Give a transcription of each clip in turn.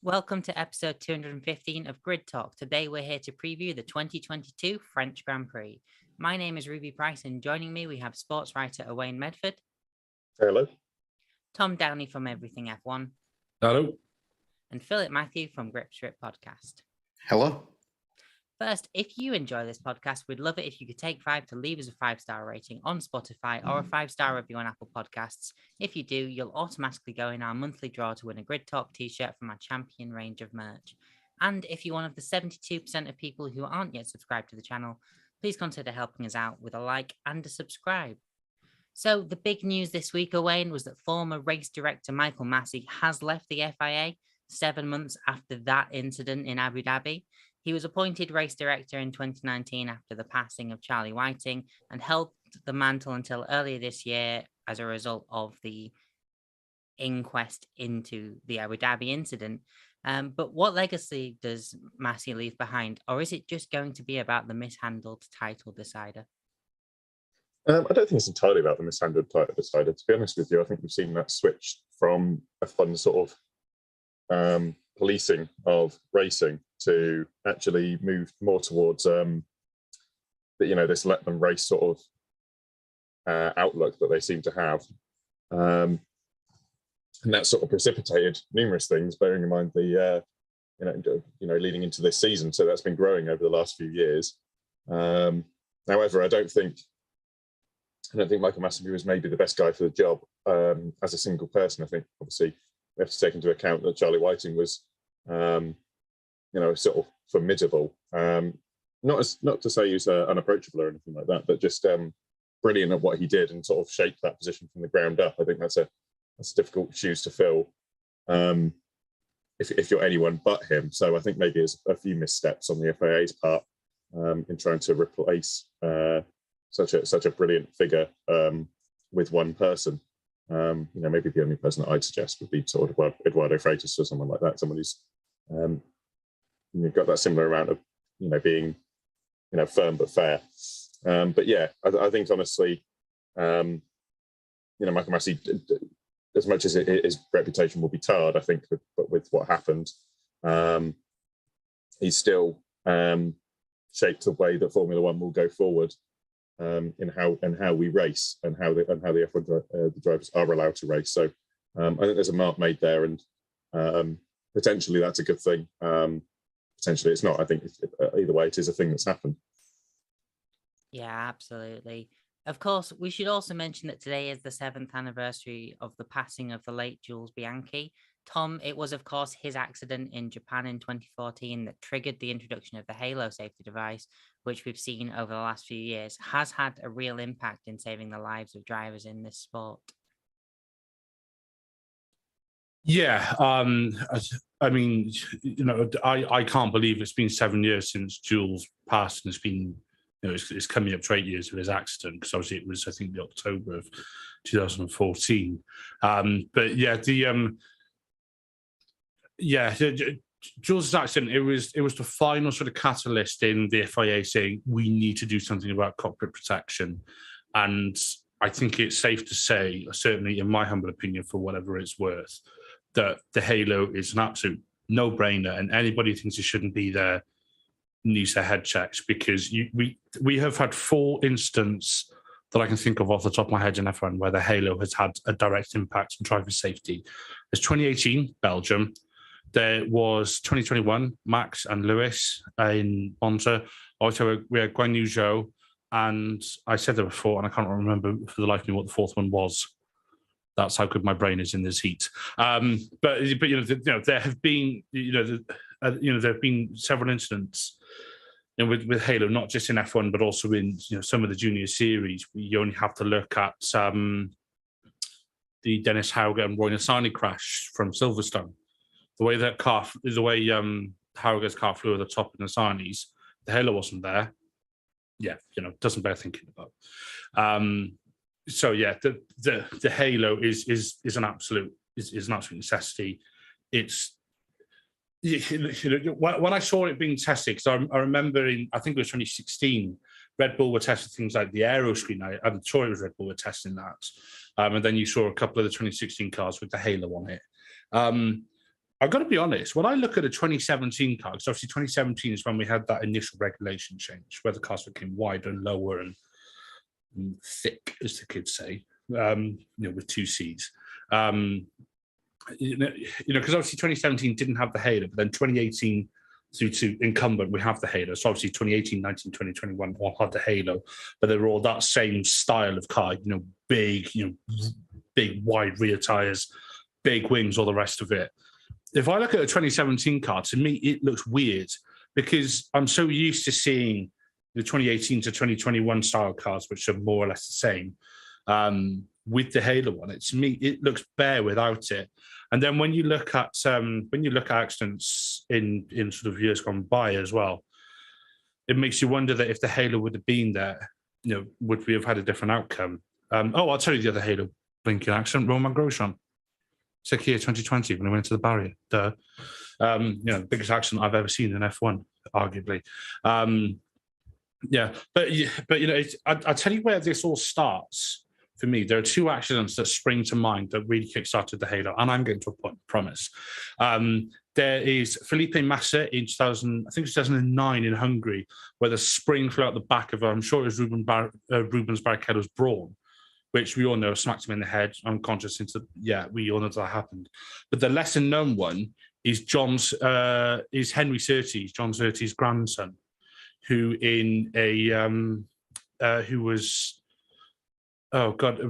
Welcome to episode 215 of Grid Talk. Today we're here to preview the 2022 French Grand Prix. My name is Ruby Price, and joining me we have sports writer Owain Medford. Hello. Tom Downey from Everything F1. Hello. And Philip Mathew from Grip Strip Podcast. Hello. First, if you enjoy this podcast, we'd love it if you could take 5 to leave us a 5-star rating on Spotify or a 5-star review on Apple Podcasts. If you do, you'll automatically go in our monthly draw to win a Grid Talk t-shirt from our champion range of merch. And if you're one of the 72% of people who aren't yet subscribed to the channel, please consider helping us out with a like and a subscribe. So the big news this week, Owain, was that former race director Michael Massey has left the FIA 7 months after that incident in Abu Dhabi. He was appointed race director in 2019 after the passing of Charlie Whiting and held the mantle until earlier this year as a result of the inquest into the Abu Dhabi incident. But what legacy does Massey leave behind? Or is it just going to be about the mishandled title decider? I don't think it's entirely about the mishandled title decider. To be honest with you, I think we've seen that switch from a fun sort of policing of racing to actually move more towards this let them race sort of outlook that they seem to have, and that sort of precipitated numerous things. Bearing in mind the leading into this season, so that's been growing over the last few years. However, I don't think Michael Massey was maybe the best guy for the job as a single person. I think obviously we have to take into account that Charlie Whiting was sort of formidable. Not to say he was unapproachable or anything like that, but just brilliant at what he did and sort of shaped that position from the ground up. I think that's a difficult shoes to fill if you're anyone but him. So I think maybe it's a few missteps on the FIA's part in trying to replace such a brilliant figure with one person. Maybe the only person that I'd suggest would be sort of Eduardo Freitas or someone like that, someone who's got that similar amount of being firm but fair. But yeah, I think honestly, Michael Massey, as much as his reputation will be tarred, I think with what happened, he's still shaped the way that Formula One will go forward. In how we race and how the F1 the drivers are allowed to race. So I think there's a mark made there, and potentially that's a good thing. Potentially it's not. I think either way, it is a thing that's happened. Yeah, absolutely. Of course, we should also mention that today is the 7th anniversary of the passing of the late Jules Bianchi. Tom, it was, of course, his accident in Japan in 2014 that triggered the introduction of the Halo safety device, which we've seen over the last few years has had a real impact in saving the lives of drivers in this sport. Yeah, I mean, I can't believe it's been 7 years since Jules passed, and it's been, it's coming up to 8 years of his accident, because obviously it was, I think, the October of 2014. But yeah, Jules' accident, it was the final sort of catalyst in the FIA saying we need to do something about cockpit protection. And I think it's safe to say, certainly in my humble opinion, for whatever it's worth, that the Halo is an absolute no-brainer, and anybody who thinks it shouldn't be there needs their head checked, because we have had 4 instances that I can think of off the top of my head in F1 where the Halo has had a direct impact on driver safety. There's 2018, Belgium. There was 2021, Max and Lewis in Monza. Also, we had Guan Yu Zhou, and I said there before, and I can't remember for the life of me what the 4th one was. That's how good my brain is in this heat. But there have been there have been several incidents with Halo, not just in F1 but also in some of the junior series. You only have to look at the Dennis Hauger and Roy Nissany crash from Silverstone. The way Hauger's car flew at the top of Nissany's, the Halo wasn't there. Yeah, doesn't bear thinking about. So yeah, the Halo is an absolute necessity. It's when I saw it being tested, because I remember I think it was 2016, Red Bull were testing things like the aero screen. I'm sure it was Red Bull were testing that, and then you saw a couple of the 2016 cars with the Halo on it. I've got to be honest, when I look at a 2017 car, because obviously 2017 is when we had that initial regulation change, where the cars became wider and lower and thick, as the kids say, with two Cs. Because obviously 2017 didn't have the halo, but then 2018 through to incumbent, we have the halo. So obviously 2018, 19, 20, 21 all had the halo, but they were all that same style of car, big, big wide rear tires, big wings, all the rest of it. If I look at a 2017 car, to me, it looks weird because I'm so used to seeing the 2018 to 2021 style cars, which are more or less the same, with the halo on it. To me, it looks bare without it. And then when you look at accidents in sort of years gone by as well, it makes you wonder that if the halo would have been there, would we have had a different outcome? I'll tell you the other halo blinking accident, Roman Grosjean. Sick year 2020 when we went to the barrier. The biggest accident I've ever seen in F1, arguably. I tell you where this all starts. For me, there are two accidents that spring to mind that really kickstarted the halo, and I'm getting to a point, promise. There is Philip Mathew in 2009 in Hungary, where the spring flew out the back of, I'm sure it was Rubens Barrichello's Brawn, which we all know smacked him in the head, unconscious. We all know that happened. But the lesser known one is Henry Surtees, John Surtees' grandson, who was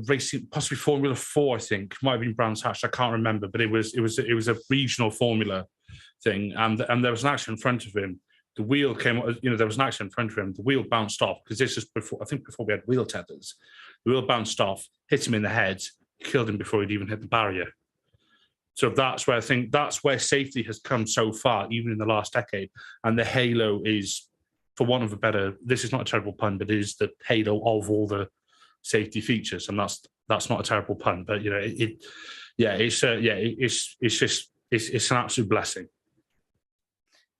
racing possibly Formula 4, I think, might have been Brands Hatch, I can't remember, but it was a regional formula thing, and there was an accident in front of him. The wheel came, there was an accident in front of him. The wheel bounced off because this is before we had wheel tethers. The wheel bounced off, hit him in the head, killed him before he'd even hit the barrier. So that's where safety has come so far, even in the last decade. And the halo is, for want of a better, this is not a terrible pun, but it is the halo of all the safety features, and that's not a terrible pun, but it's an absolute blessing.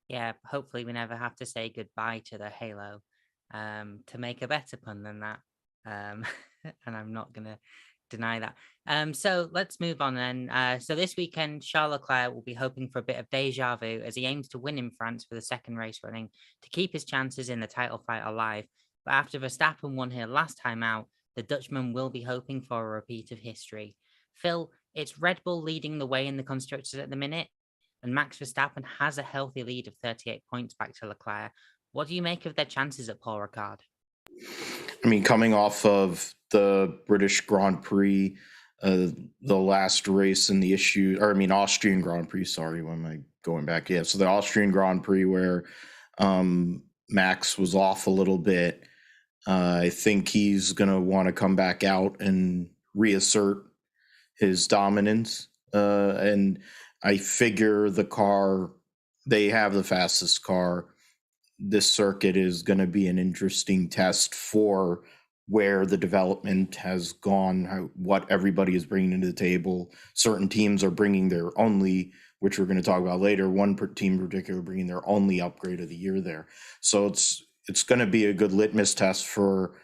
Yeah, hopefully we never have to say goodbye to the halo, to make a better pun than that, and I'm not gonna deny that. So let's move on then. So this weekend, Charles Leclerc will be hoping for a bit of deja vu as he aims to win in France for the second race running to keep his chances in the title fight alive. But after Verstappen won here last time out, the Dutchman will be hoping for a repeat of history. Phil, it's Red Bull leading the way in the constructors at the minute, and Max Verstappen has a healthy lead of 38 points back to Leclerc. What do you make of their chances at Paul Ricard? I mean, coming off of the British Grand Prix, the last race in the Austrian Grand Prix, sorry, when am I going back? Yeah, so the Austrian Grand Prix where Max was off a little bit. I think he's going to want to come back out and reassert his dominance. And I figure they have the fastest car. This circuit is going to be an interesting test for where the development has gone, what everybody is bringing to the table. Certain teams are bringing their only, which we're going to talk about later, one team in particular bringing their only upgrade of the year there. So it's going to be a good litmus test for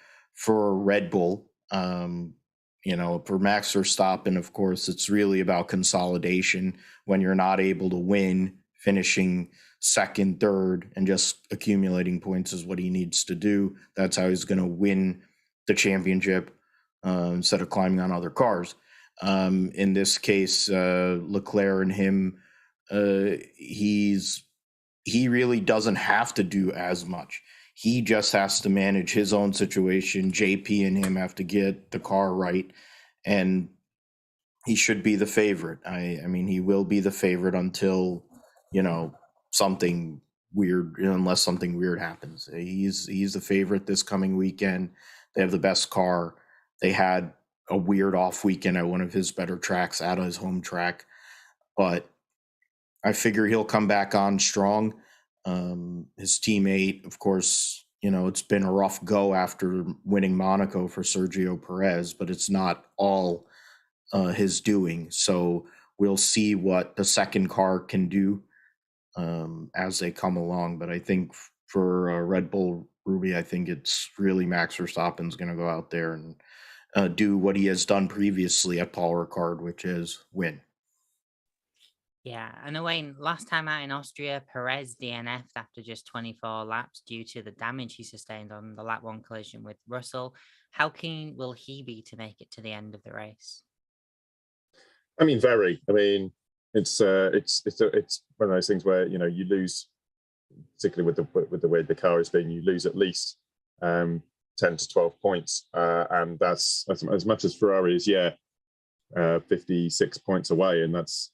Red Bull. For Max Verstappen, of course, it's really about consolidation. When you're not able to win, finishing second, third, and just accumulating points is what he needs to do. That's how he's going to win the championship instead of climbing on other cars. In this case, Leclerc and him, he really doesn't have to do as much. He just has to manage his own situation. JP and him have to get the car right, and he should be the favorite. I mean, he will be the favorite until, something weird, unless something weird happens. He's the favorite this coming weekend. They have the best car. They had a weird off weekend at one of his better tracks, out of his home track, but I figure he'll come back on strong. His teammate, of course, it's been a rough go after winning Monaco for Sergio Perez, but it's not all his doing. So we'll see what the second car can do as they come along. But I think for Red Bull, Ruby, I think it's really Max Verstappen's going to go out there and do what he has done previously at Paul Ricard, which is win. Yeah, and Owain, last time out in Austria, Perez DNF'd after just 24 laps due to the damage he sustained on the lap one collision with Russell. How keen will he be to make it to the end of the race? I mean, very. I mean, it's one of those things where you lose, particularly with the way the car is being, you lose at least 10 to 12 points, and that's as much as Ferrari is 56 points away, and that's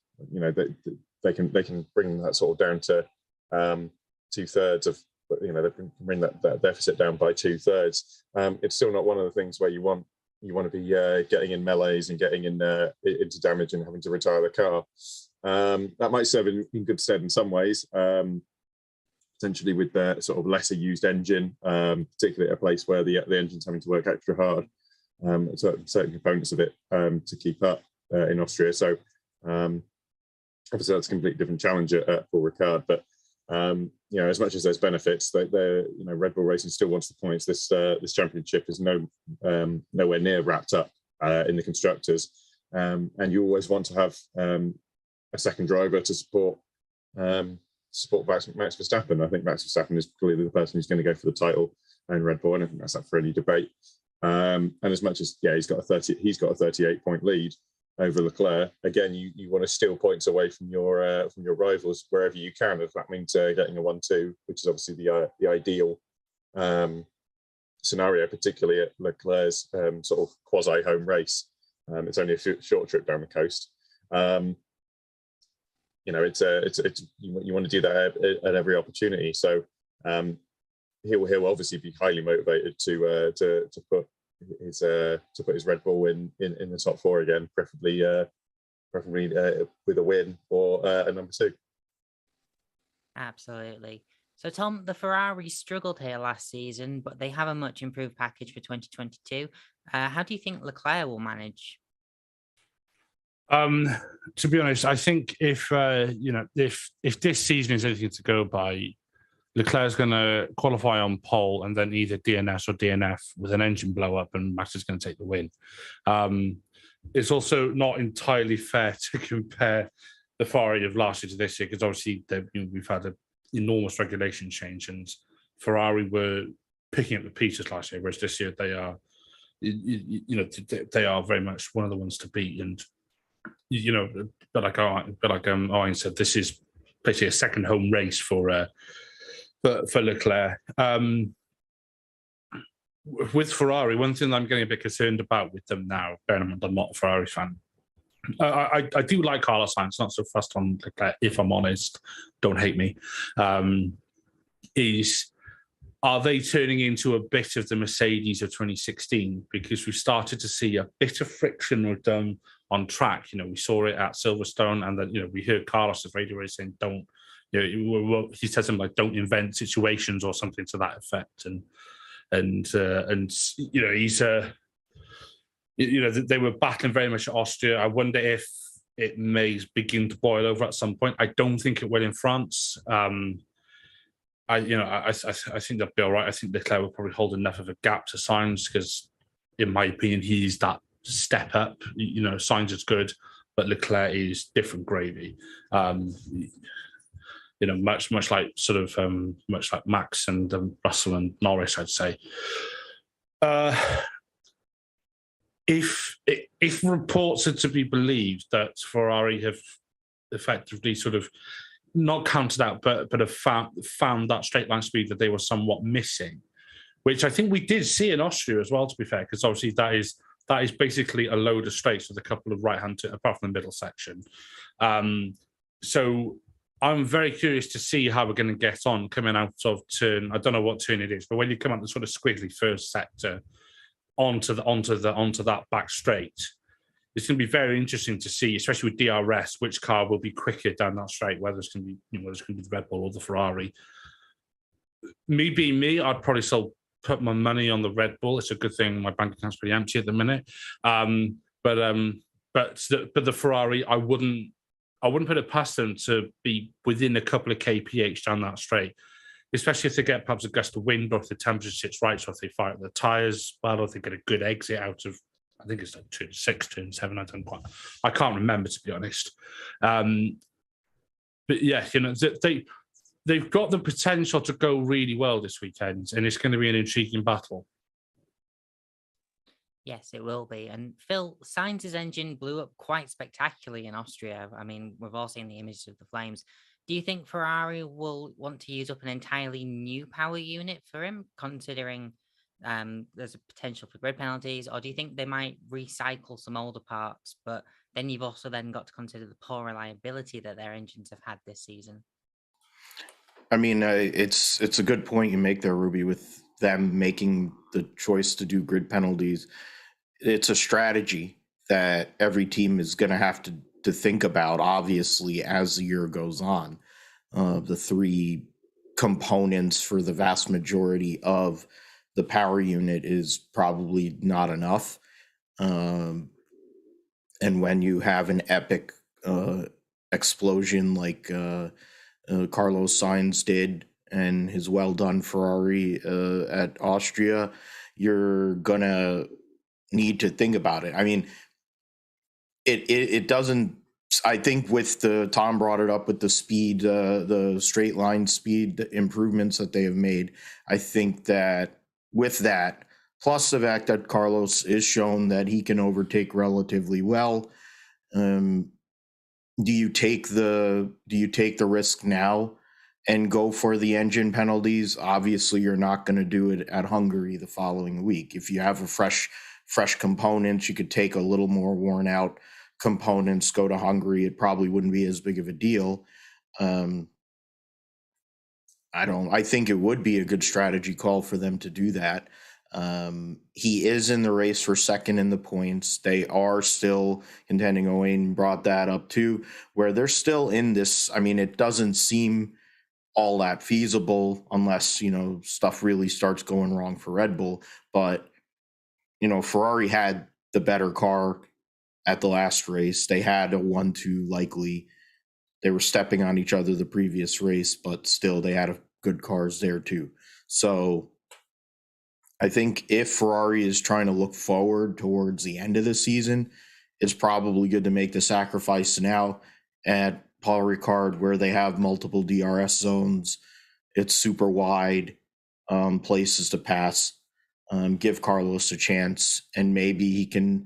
they can bring that sort of down to 2/3 of they can bring that deficit down by 2/3. It's still not one of the things where you want to be getting in melees and getting into damage and having to retire the car. That might serve in good stead in some ways, potentially with the sort of lesser used engine, particularly at a place where the engine's having to work extra hard, certain components of it to keep up in Austria. So obviously that's a completely different challenge at Paul Ricard, but as much as there's benefits, Red Bull Racing still wants the points. This championship is nowhere near wrapped up in the constructors, and you always want to have a second driver to support Max Verstappen. I think Max Verstappen is clearly the person who's going to go for the title in Red Bull, and I think that's up for any debate. And as much as he's got a 38-point lead over Leclerc. Again, you want to steal points away from your rivals wherever you can. If that means getting a 1-2, which is obviously the ideal scenario, particularly at Leclerc's sort of quasi home race. It's only a short trip down the coast. You want to do that at every opportunity. So he'll obviously be highly motivated to put his Red Bull in the top four again, preferably with a win or a number 2. Absolutely. So, Tom, the Ferrari struggled here last season, but they have a much improved package for 2022. How do you think Leclerc will manage? To be honest, I think if this season is anything to go by, Leclerc's going to qualify on pole and then either DNS or DNF with an engine blow up, and Max is going to take the win. It's also not entirely fair to compare the Ferrari of last year to this year, because obviously we've had an enormous regulation change, and Ferrari were picking up the pieces last year, whereas this year they are, they are very much one of the ones to beat. And but like Owain said, this is basically a second home race for Leclerc. With Ferrari, one thing that I'm getting a bit concerned about with them now, bearing in mind I'm not a Ferrari fan, I do like Carlos Sainz, not so fast on Leclerc, if I'm honest, don't hate me, are they turning into a bit of the Mercedes of 2016? Because we started to see a bit of friction with them on track. We saw it at Silverstone, and then we heard Carlos's radio saying, "Don't." He said something like, "Don't invent situations" or something to that effect. And he's they were battling very much at Austria. I wonder if it may begin to boil over at some point. I don't think it will in France. I think they'll be all right. I think Leclerc will probably hold enough of a gap to Sainz, because, in my opinion, he's that step up. Sainz is good, but Leclerc is different gravy. Much like Max and Russell and Norris, I'd say. If reports are to be believed that Ferrari have effectively sort of not counted out, but have found that straight line speed that they were somewhat missing, which I think we did see in Austria as well, to be fair, because obviously that is basically a load of straights with a couple of right-hand turns, apart from the middle section. So I'm very curious to see how we're going to get on coming out of turn. I don't know what turn it is, but when you come out the sort of squiggly first sector onto that back straight, it's going to be very interesting to see, especially with DRS, which car will be quicker down that straight, whether it's going to be the Red Bull or the Ferrari. Me being me, I'd probably still put my money on the Red Bull. It's a good thing my bank account's pretty empty at the minute. But the Ferrari, I wouldn't put it past them to be within a couple of kph down that straight, especially if they get perhaps a gust of wind, or if the temperature sits right, so if they fire the tyres well, or if they get a good exit out of, I think it's like turn 6, turn 7. I can't remember, to be honest. But yeah, they've got the potential to go really well this weekend, and it's going to be an intriguing battle. Yes, it will be. And Phil, Sainz's engine blew up quite spectacularly in Austria. I mean, we've all seen the images of the flames. Do you think Ferrari will want to use up an entirely new power unit for him, considering there's a potential for grid penalties? Or do you think they might recycle some older parts? But then you've also then got to consider the poor reliability that their engines have had this season. I mean, it's a good point you make there, Ruby, with them making the choice to do grid penalties. It's a strategy that every team is going to have to think about, obviously, as the year goes on. The three components for the vast majority of the power unit is probably not enough. And when you have an epic explosion like Carlos Sainz did and his well done Ferrari at Austria, you're gonna need to think about it. I mean, it doesn't. I think with Tom brought it up with the speed, the straight line speed improvements that they have made. I think that with that, plus the fact that Carlos is shown that he can overtake relatively well. Do you take the risk now and go for the engine penalties? Obviously, you're not going to do it at Hungary the following week. If you have a fresh components, you could take a little more worn out components, go to Hungary. It probably wouldn't be as big of a deal. I think it would be a good strategy call for them to do that. He is in the race for second in the points. They are still contending. Owain brought that up too, where they're still in this. I mean, it doesn't seem all that feasible unless, stuff really starts going wrong for Red Bull. But, Ferrari had the better car at the last race. They had a 1-2 likely. They were stepping on each other the previous race, but still they had good cars there too. So I think if Ferrari is trying to look forward towards the end of the season, it's probably good to make the sacrifice now at Paul Ricard, where they have multiple DRS zones. It's super wide, places to pass. Give Carlos a chance, and maybe he can.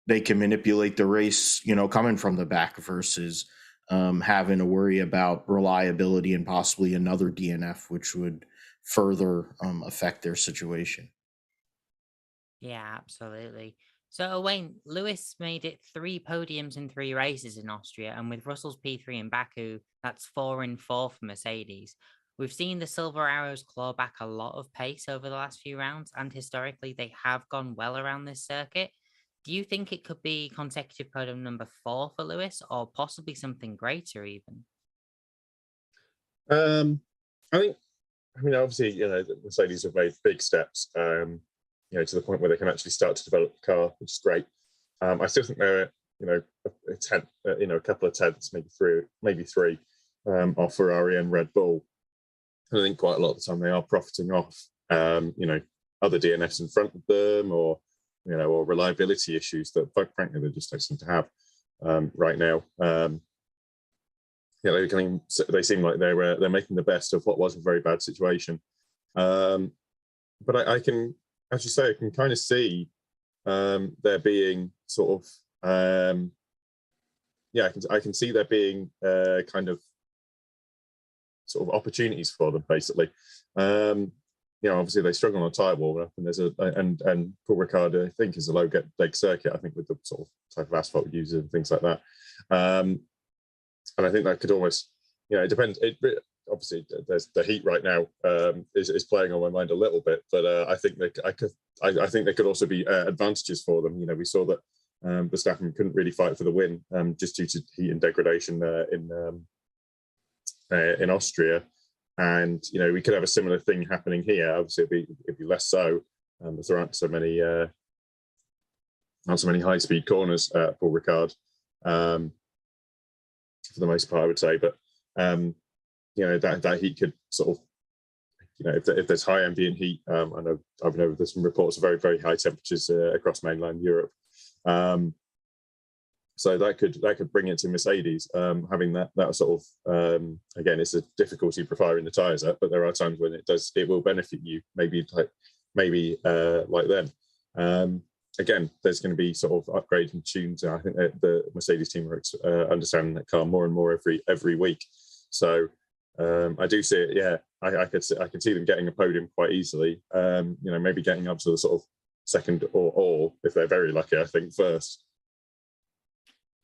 They can manipulate the race, coming from the back versus having to worry about reliability and possibly another DNF, which would further affect their situation. Yeah, absolutely. So, Wayne, Lewis made it 3 podiums in 3 races in Austria, and with Russell's P3 in Baku, that's 4 in 4 for Mercedes. We've seen the Silver Arrows claw back a lot of pace over the last few rounds, and historically they have gone well around this circuit. Do you think it could be consecutive podium number 4 for Lewis, or possibly something greater even? Obviously, the Mercedes have made big steps, to the point where they can actually start to develop the car, which is great. I still think they're, a tenth, a couple of tenths, maybe three, off Ferrari and Red Bull. And I think quite a lot of the time they are profiting off, other DNFs in front of them, or reliability issues that, frankly, they just don't seem to have right now. They seem like they're making the best of what was a very bad situation. But I can, as you say, I can kind of see there being sort of, I can see there being kind of sort of opportunities for them, basically. Obviously they struggle on a tyre wall, and and Paul Ricard, I think, is a low leg circuit, I think, with the sort of type of asphalt used and things like that. And I think that could almost, it depends. Obviously, there's the heat right now is playing on my mind a little bit, but I think I think there could also be advantages for them. We saw that Verstappen couldn't really fight for the win just due to heat and degradation in Austria, and we could have a similar thing happening here. Obviously, it'd be less so, as there aren't so many high speed corners at Paul Ricard. For the most part, I would say, but that heat could sort of, if there's high ambient heat, I've know there's some reports of very, very high temperatures across mainland Europe. So that could bring it to Mercedes, having that sort of again, it's a difficulty for firing the tyres up, but there are times when it will benefit you. Maybe like them. Again, there's going to be sort of upgrading tunes. I think the Mercedes team are understanding that car more and more every week. So I do see it. Yeah, I can see them getting a podium quite easily. Maybe getting up to the sort of second or if they're very lucky, I think first.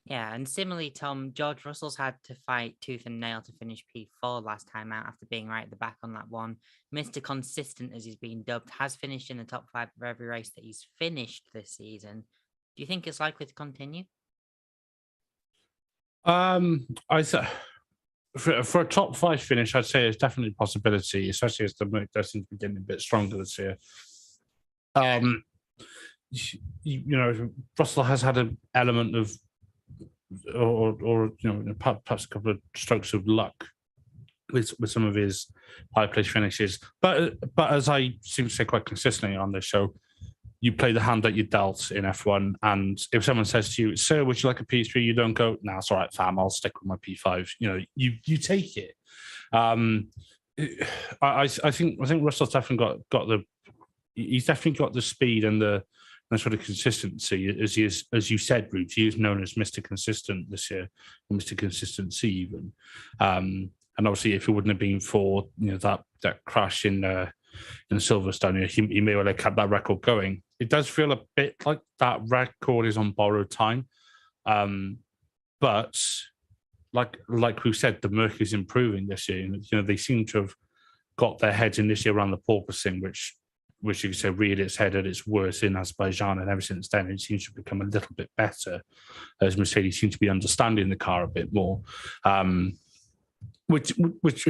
Yeah, and similarly, Tom, George Russell's had to fight tooth and nail to finish P4 last time out after being right at the back on that one. Mr. Consistent, as he's been dubbed, has finished in the top 5 of every race that he's finished this season. Do you think it's likely to continue? For a top 5 finish, I'd say it's definitely a possibility, especially as the Merc does seem to be getting a bit stronger this year. Russell has had an element of or perhaps a couple of strokes of luck with some of his high place finishes. But as I seem to say quite consistently on this show, you play the hand that you dealt in F1. And if someone says to you, "Sir, would you like a P3?" you don't go, "Nah, it's all right, fam. I'll stick with my P5." You take it. I think Russell's definitely he's definitely got the speed and the sort of consistency, as you said, Roots. He is known as Mr. Consistent this year, or Mr. Consistency even. And obviously, if it wouldn't have been for that crash in Silverstone, he may well have kept that record going. It does feel a bit like that record is on borrowed time, but like we said, the Merc is improving this year. They seem to have got their heads in this year around the porpoising, which you could say reared its head at its worst in Azerbaijan, and ever since then it seems to become a little bit better as Mercedes seem to be understanding the car a bit more. Which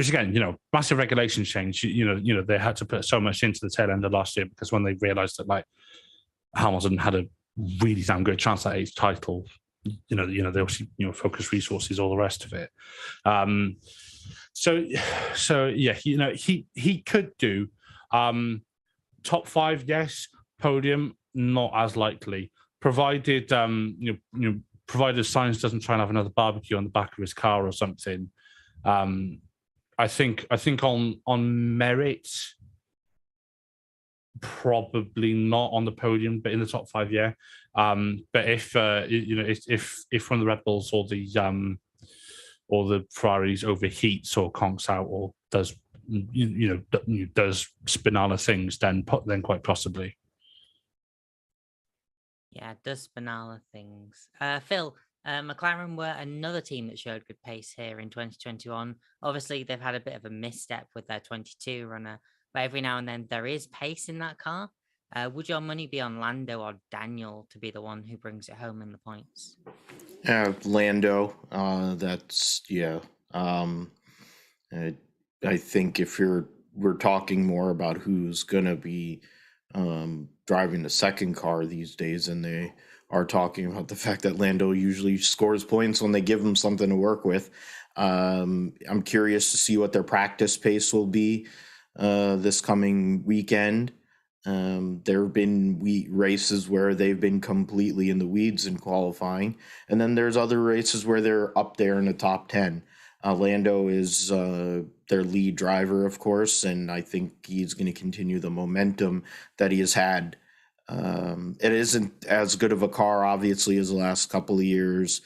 again, massive regulation change. They had to put so much into the tail end of last year because when they realised that Hamilton had a really damn good chance at 8th title, they obviously focus resources, all the rest of it. So yeah, he could do. Top 5, yes. Podium, not as likely. Provided provided Sainz doesn't try and have another barbecue on the back of his car or something. I think on merit, probably not on the podium, but in the top 5, yeah. But if one of the Red Bulls or the Ferraris overheats or conks out or does Spinala things, then quite possibly. Yeah, does Spinala things. Phil, McLaren were another team that showed good pace here in 2021. Obviously, they've had a bit of a misstep with their 22 runner, but every now and then there is pace in that car. Would your money be on Lando or Daniel to be the one who brings it home in the points? Lando. I think if we're talking more about who's going to be driving the second car these days, and they are talking about the fact that Lando usually scores points when they give him something to work with. I'm curious to see what their practice pace will be this coming weekend. There have been races where they've been completely in the weeds in qualifying, and then there's other races where they're up there in the top 10. Lando is their lead driver, of course, and I think he's going to continue the momentum that he has had. It isn't as good of a car, obviously, as the last couple of years.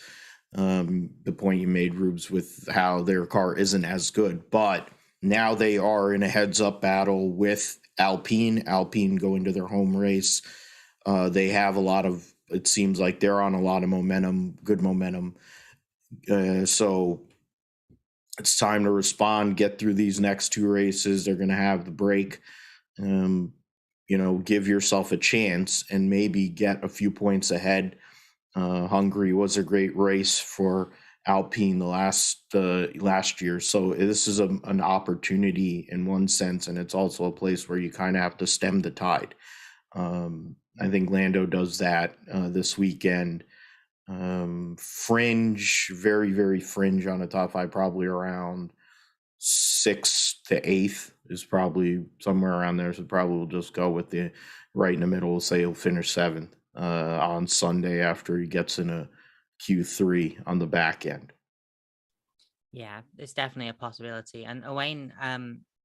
The point you made, Rubes, with how their car isn't as good, but now they are in a heads-up battle with Alpine. Alpine going to their home race. They have it seems like they're on a lot of momentum, good momentum. So it's time to respond, get through these next 2 races. They're going to have the break. Give yourself a chance and maybe get a few points ahead. Hungary was a great race for Alpine the last year. So this is an opportunity in one sense, and it's also a place where you kind of have to stem the tide. I think Lando does that this weekend. Fringe, very, very fringe on a top 5, probably around 6th to 8th is probably somewhere around there. So probably we'll just go with the right in the middle. We'll say he'll finish 7th on Sunday after he gets in a Q3 on the back end. Yeah, it's definitely a possibility. And Owain,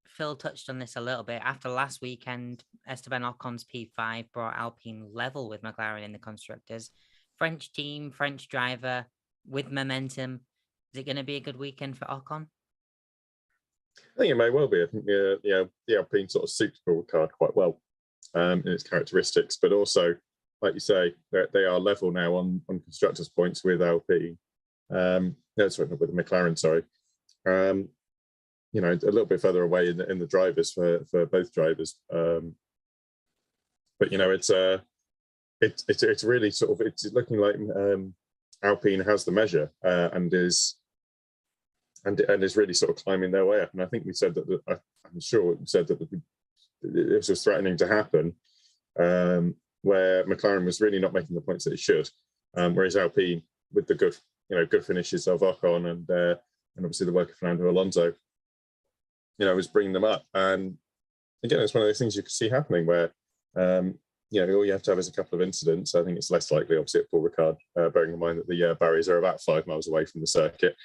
Phil touched on this a little bit. After last weekend, Esteban Ocon's P5 brought Alpine level with McLaren in the constructors. French team, French driver with momentum. Is it going to be a good weekend for Ocon? I think it may well be. I think the Alpine sort of suits Paul Ricard quite well in its characteristics, but also, like you say, they are level now on constructors' points with Alpine. No, sorry, not with the McLaren. Sorry, a little bit further away in the drivers for both drivers. But it's really sort of it's looking like Alpine has the measure and is really sort of climbing their way up. And I think we said that I'm sure we said that it was threatening to happen, where McLaren was really not making the points that it should, whereas Alpine, with the good finishes of Ocon and obviously the work of Fernando Alonso, was bringing them up. And again, it's one of those things you can see happening where all you have to have is a couple of incidents. I think it's less likely, obviously, at Paul Ricard, bearing in mind that the barriers are about 5 miles away from the circuit.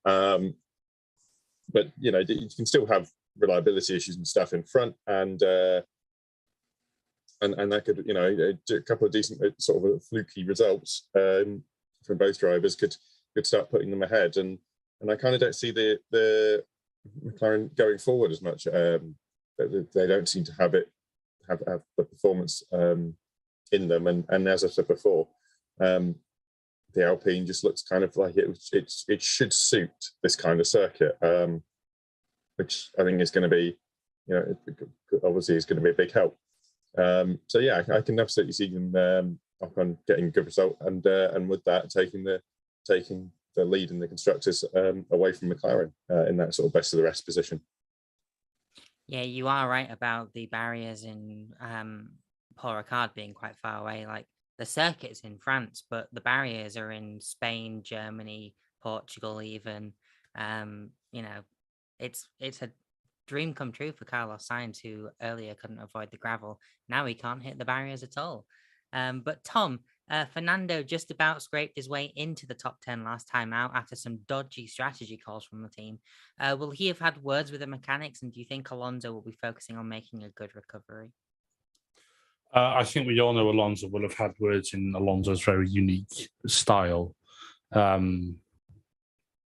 But you can still have reliability issues and stuff in front, and that could, a couple of decent sort of fluky results from both drivers could start putting them ahead. And I kind of don't see the McLaren going forward as much. They don't seem to have the performance in them. And as I said before, the Alpine just looks kind of like it should suit this kind of circuit, which I think is going to be, obviously is going to be a big help. So yeah, I can absolutely see them Ocon getting a good result, and with that taking the lead in the constructors away from McLaren in that sort of best of the rest position. Yeah, you are right about the barriers in Paul Ricard being quite far away. Like, the circuit's in France, but the barriers are in Spain, Germany, Portugal, even. It's a dream come true for Carlos Sainz, who earlier couldn't avoid the gravel. Now he can't hit the barriers at all. But Tom, Fernando just about scraped his way into the top 10 last time out after some dodgy strategy calls from the team. Will he have had words with the mechanics, and do you think Alonso will be focusing on making a good recovery? I think we all know Alonso will have had words in Alonso's very unique style. I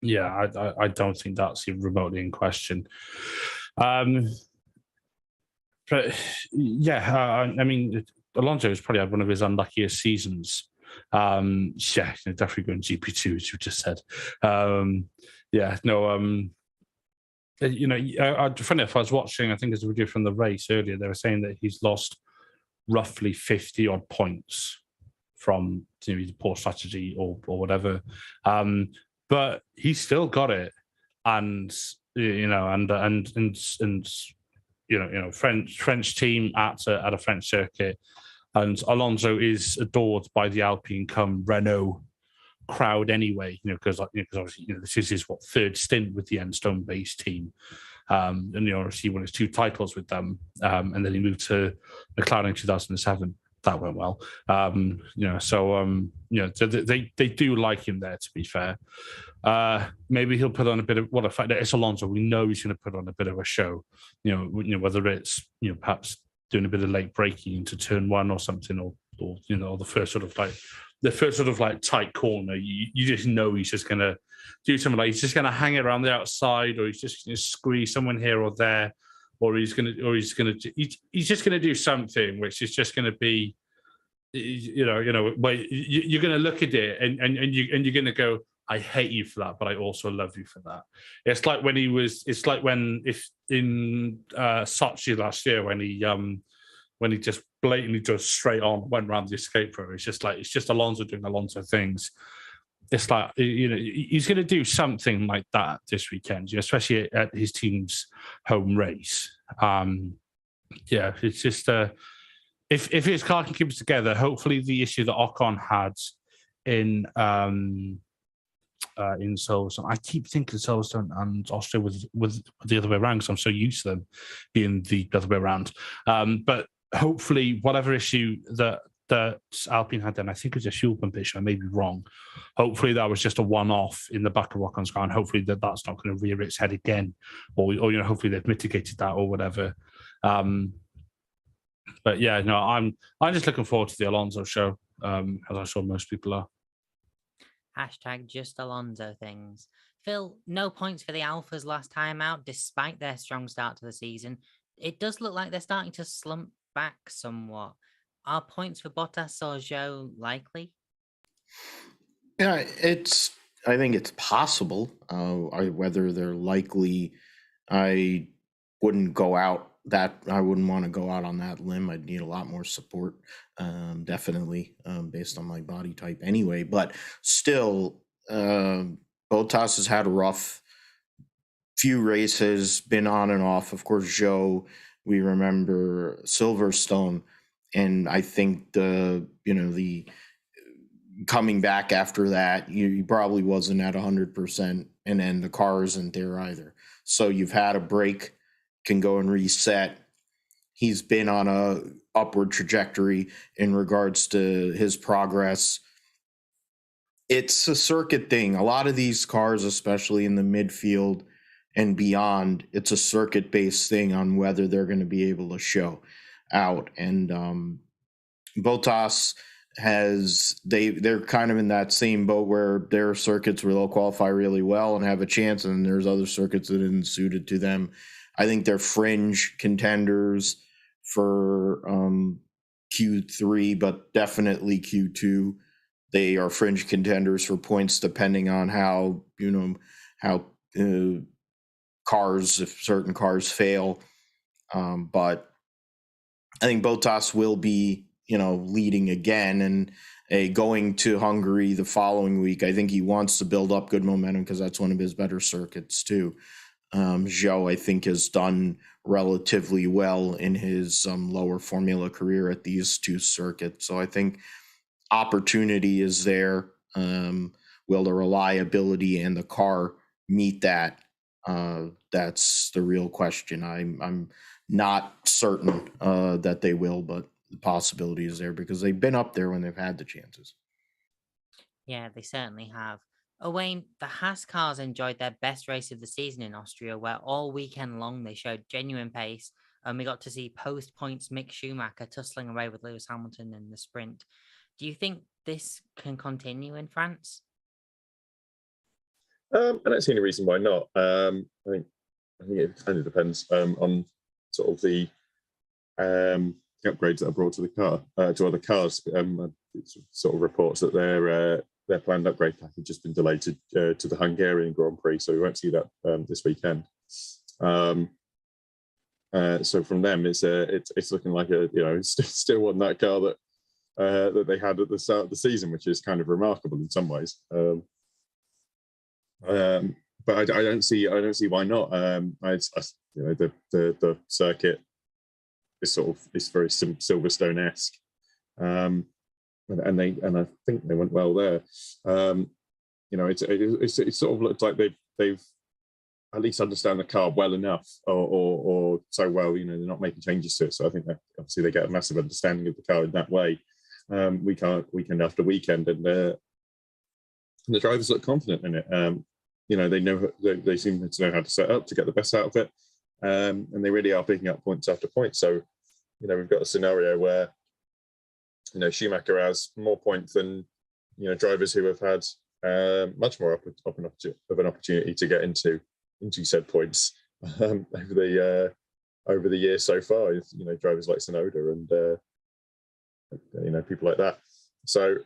don't think that's even remotely in question. Alonso has probably had one of his unluckiest seasons. Definitely going GP2, as you just said. Funny enough, I was watching, I think as a review from the race earlier, they were saying that he's lost roughly 50 odd points from the poor strategy or whatever. But he's still got it. And French team at a French circuit, and Alonso is adored by the Alpine come Renault crowd anyway. Because obviously this is his third stint with the Enstone based team, and he won his 2 titles with them, and then he moved to McLaren in 2007. That went well. They do like him there, to be fair. Maybe he'll put on a bit of the fact that it's Alonso. We know he's going to put on a bit of a show. Whether it's perhaps doing a bit of late braking into turn 1 or something, or the first sort of tight corner. You just know he's just going to do something like he's just going to hang it around the outside, or he's just going to squeeze someone here or there. Or he's just going to do something which is just going to be, where you're going to look at it and you're going to go, I hate you for that, but I also love you for that. It's like when in Sochi last year when he just blatantly just straight on went around the escape route. It's just Alonso doing Alonso things. It's like, he's going to do something like that this weekend, especially at his team's home race. It's just if his car can keep it together, hopefully the issue that Ocon had in Silverstone, I keep thinking Silverstone and Austria with the other way around because I'm so used to them being the other way around. But hopefully, whatever issue that that Alpine had then. I think it was a fuel pump issue. I may be wrong. Hopefully that was just a one-off in the back of Ocon's car, and hopefully that's not going to rear its head again, or hopefully they've mitigated that or whatever. But yeah, no, I'm just looking forward to the Alonso show, as I'm sure most people are. Hashtag just Alonso things. Phil, no points for the Alphas last time out, despite their strong start to the season. It does look like they're starting to slump back somewhat. Are points for Bottas or Zhou likely? Yeah, I think it's possible. Whether they're likely, I wouldn't want to go out on that limb. I'd need a lot more support, definitely, based on my body type anyway. But still, Bottas has had a rough few races, been on and off. Of course, Zhou, we remember Silverstone, and I think the coming back after that, he probably wasn't at 100%, and then the car isn't there either. So you've had a break, can go and reset. He's been on a upward trajectory in regards to his progress. It's a circuit thing. A lot of these cars, especially in the midfield and beyond, it's a circuit-based thing on whether they're going to be able to show out. And Bottas they're kind of in that same boat where there are circuits where they'll qualify really well and have a chance, and there's other circuits that isn't suited to them. I think they're fringe contenders for Q3, but definitely Q2. They are fringe contenders for points depending on how cars, if certain cars fail. But I think Bottas will be, leading again and going to Hungary the following week. I think he wants to build up good momentum because that's one of his better circuits too. Zhou, I think, has done relatively well in his lower Formula career at these two circuits. So I think opportunity is there. Will the reliability and the car meet that? That's the real question. I'm not certain that they will, but the possibility is there because they've been up there when they've had the chances. Yeah, they certainly have. Owain, the Haas cars enjoyed their best race of the season in Austria, where all weekend long they showed genuine pace, and we got to see post-points Mick Schumacher tussling away with Lewis Hamilton in the sprint. Do you think this can continue in France? I don't see any reason why not. I think it kind of depends on sort of the upgrades that are brought to the car, to other cars. It sort of reports that their planned upgrade package has been delayed to the Hungarian Grand Prix, so we won't see that this weekend. So from them, it's looking like still wasn't that car that they had at the start of the season, which is kind of remarkable in some ways. But I don't see why not. The circuit is very Silverstone-esque, and I think they went well there. It sort of looks like they've at least understand the car well enough, or so well, they're not making changes to it. So I think that obviously they get a massive understanding of the car in that way, weekend after weekend, and the drivers look confident in it. They seem to know how to set up to get the best out of it, and they really are picking up points after points. So, we've got a scenario where, Schumacher has more points than, drivers who have had much more of an opportunity to get into said points over the years so far. Drivers like Tsunoda and people like that. So,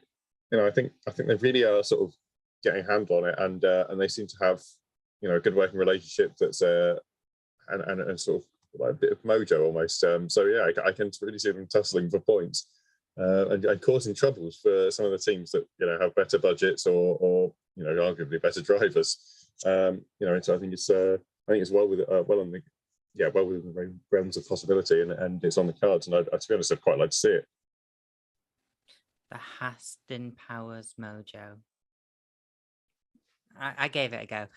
I think they really are sort of getting a handle on it, and they seem to have a good working relationship that's and sort of like a bit of mojo almost. So yeah, I can really see them tussling for points and causing troubles for some of the teams that have better budgets or arguably better drivers. So I think it's well within the realms of possibility, and it's on the cards. And to be honest, I'd quite like to see it. The Haston Powers mojo. I gave it a go.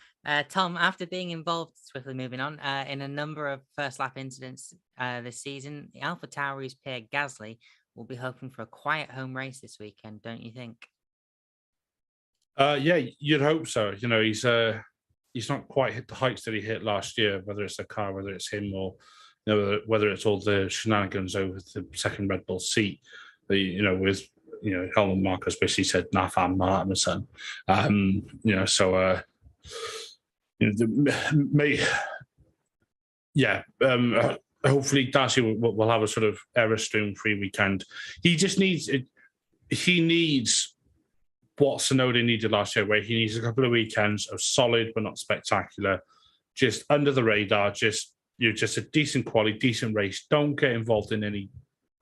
Tom, after being involved, swiftly moving on, in a number of first lap incidents this season, the AlphaTauri's Pierre Gasly we'll be hoping for a quiet home race this weekend, don't you think? Yeah, you'd hope so. He's not quite hit the heights that he hit last year, whether it's the car, whether it's him, or whether it's all the shenanigans over the second Red Bull seat. With Helmut Marcus basically said, "Nah, fam, not my son." Hopefully Darcy will have a sort of Airstream-free weekend. He just needs it. He needs what Sonoda needed last year, where he needs a couple of weekends of solid but not spectacular, just under the radar, just a decent quality, decent race. Don't get involved in any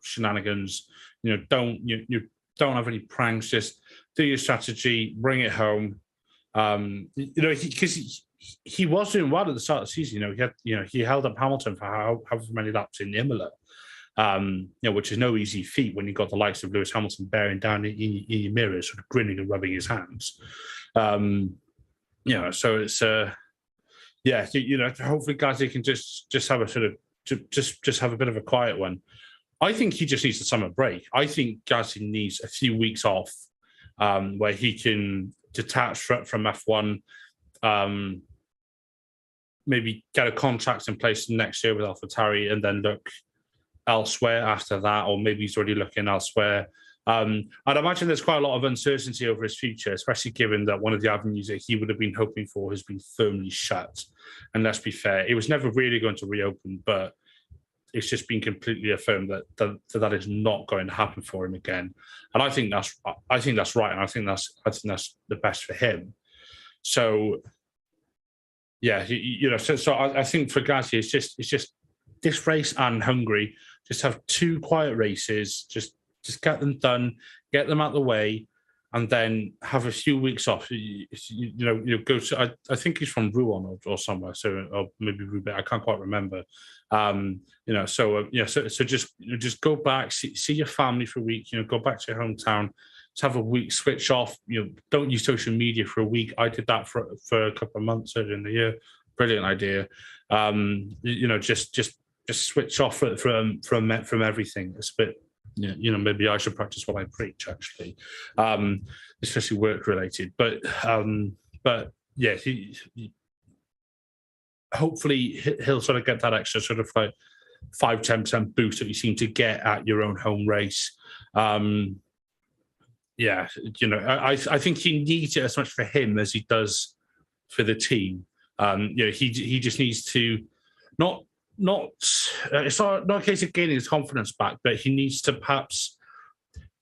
shenanigans. Don't have any pranks. Just do your strategy, bring it home. Because he was doing well at the start of the season. He held up Hamilton for however many laps in Imola. Which is no easy feat when you've got the likes of Lewis Hamilton bearing down in your mirrors, sort of grinning and rubbing his hands. So it's hopefully Gasly can just have a sort of just have a bit of a quiet one. I think he just needs a summer break. I think Gasly needs a few weeks off where he can detach from F1, maybe get a contract in place next year with AlphaTauri, and then look elsewhere after that, or maybe he's already looking elsewhere. I'd imagine there's quite a lot of uncertainty over his future, especially given that one of the avenues that he would have been hoping for has been firmly shut. And let's be fair, it was never really going to reopen, but it's just been completely affirmed that is not going to happen for him again. And I think that's right, and I think that's the best for him. So yeah, so I think for Gasly, it's just this race and Hungary. Just have 2 quiet races, just get them done, get them out of the way, and then have a few weeks off. You go to, I think he's from Rouen or somewhere, or maybe Roubaix, I can't quite remember. So just go back, see your family for a week, go back to your hometown, just have a week, switch off, don't use social media for a week. I did that for a couple of months earlier in the year. Brilliant idea. Just switch off from everything. It's a bit, maybe I should practice what I preach, actually, especially work related. But yeah, hopefully he'll sort of get that extra sort of like 5-10% boost that you seem to get at your own home race. I think he needs it as much for him as he does for the team. He just needs to it's not a case of gaining his confidence back, but he needs to perhaps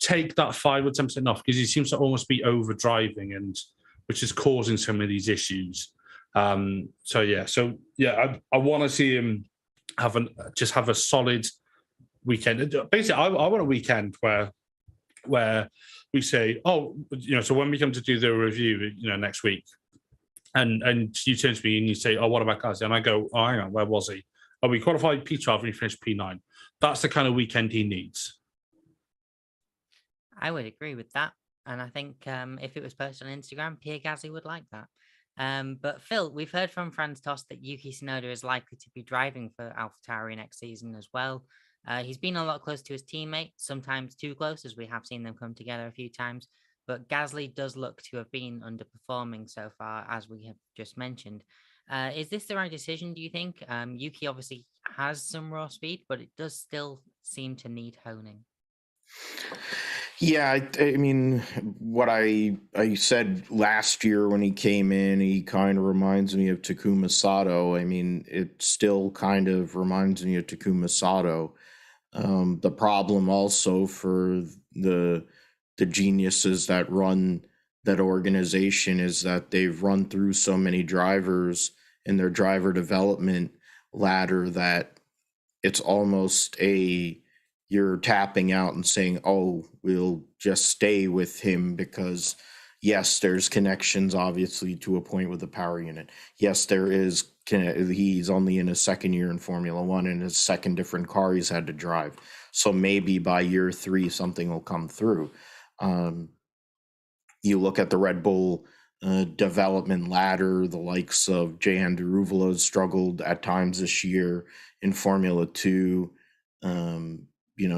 take that 5 or 10% off, because he seems to almost be overdriving, and which is causing some of these issues. I want to see him have a solid weekend. Basically, I want a weekend where we say, so when we come to do the review, next week, and you turn to me and you say, what about Gasly? And I go, hang on, where was he? We qualified P12 and he finished P9. That's the kind of weekend he needs. I would agree with that. And I think if it was posted on Instagram, Pierre Gasly would like that. But Phil, we've heard from Franz Tost that Yuki Tsunoda is likely to be driving for AlphaTauri next season as well. He's been a lot close to his teammate, sometimes too close, as we have seen them come together a few times. But Gasly does look to have been underperforming so far, as we have just mentioned. Is this the right decision, do you think? Yuki obviously has some raw speed, but it does still seem to need honing. Yeah, I mean, what I said last year when he came in, he kind of reminds me of Takuma Sato. I mean, it still kind of reminds me of Takuma Sato. The problem also for the geniuses that run that organization is that they've run through so many drivers in their driver development ladder that it's almost you're tapping out and saying, we'll just stay with him because, yes, there's connections, obviously, to a point with the power unit. Yes, there is. He's only in his second year in Formula One, and his second different car he's had to drive. So maybe by year 3, something will come through. You look at the Red Bull development ladder, the likes of Jehan Deruvala struggled at times this year in Formula 2.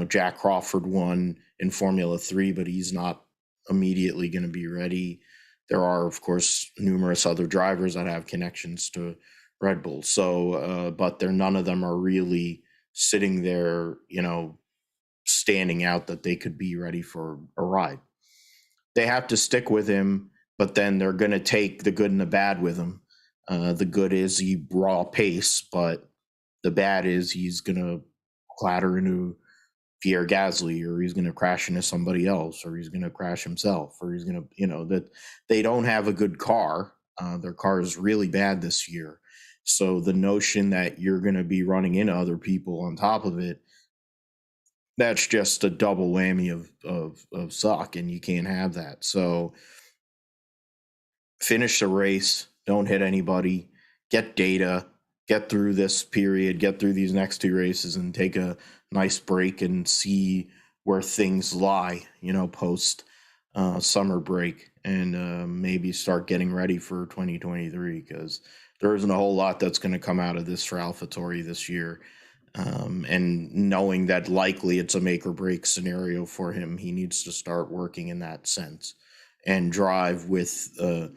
Jack Crawford won in Formula 3, but he's not immediately going to be ready. There are, of course, numerous other drivers that have connections to Red Bull. So, but none of them are really sitting there, standing out that they could be ready for a ride. They have to stick with him, but then they're going to take the good and the bad with him. The good is he raw pace, but the bad is he's going to clatter into Pierre Gasly, or he's going to crash into somebody else, or he's going to crash himself, or he's going to, that they don't have a good car. Their car is really bad this year. So the notion that you're going to be running into other people on top of it, that's just a double whammy of suck, and you can't have that. So finish the race, don't hit anybody, get data, get through this period, get through these next 2 races, and take a nice break and see where things lie, post summer break, and maybe start getting ready for 2023, because there isn't a whole lot that's going to come out of this for AlphaTauri this year. And knowing that likely it's a make or break scenario for him, he needs to start working in that sense and drive with a